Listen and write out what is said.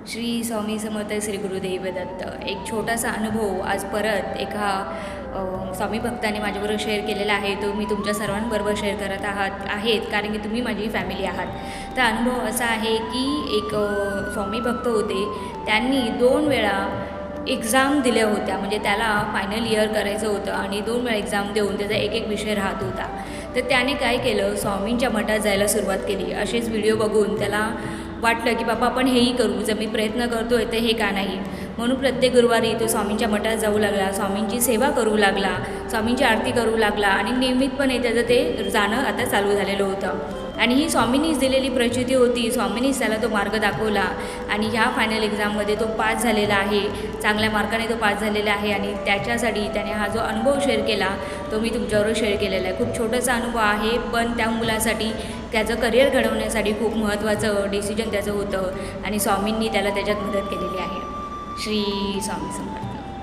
श्री स्वामी समर्थ श्री गुरुदेव दत्त। एक छोटासा अनुभव आज परत एका स्वामी भक्ताने माझ्याबरोबर शेअर केलेला आहे, तो मी तुमच्या सर्वांबरोबर शेअर करत आहेत कारण की तुम्ही माझी फॅमिली आहात। तर अनुभव असा आहे की एक स्वामी भक्त होते, त्यांनी 2 वेळा एक्झाम दिल्या होत्या, म्हणजे त्याला फायनल इयर करायचं होतं आणि 2 वेळा एक्झाम देऊन त्याचा एक विषय राहत होता। तर त्याने काय केलं, स्वामींच्या मठात जायला सुरुवात केली। असेच व्हिडिओ बघून त्याला वाटलं की बाबा आपण हेही करू, जर मी प्रयत्न करतो आहे तर हे का नाही, म्हणून प्रत्येक गुरुवारी तो स्वामींच्या मठात जाऊ लागला, स्वामींची सेवा करू लागला, स्वामींची आरती करू लागला आणि नियमितपणे त्याचं ते जाणं आता चालू झालेलं होतं। आणि ही स्वामींनीच दिलेली प्रचिती होती, स्वामींनीच त्याला तो मार्ग दाखवला आणि ह्या फायनल एक्झाममध्ये तो पास झालेला आहे, चांगल्या मार्काने तो पास झालेला आहे। आणि त्याच्यासाठी त्याने हा जो अनुभव शेअर केला तो मी तुमच्याबरोबर शेअर केलेला आहे। खूप छोटासा अनुभव आहे, पण त्या मुलासाठी त्याचं करिअर घडवण्यासाठी खूप महत्त्वाचं डिसिजन त्याचं होतं आणि स्वामींनी त्याला त्याच्यात मदत केलेली आहे। श्री स्वामी समर्थ।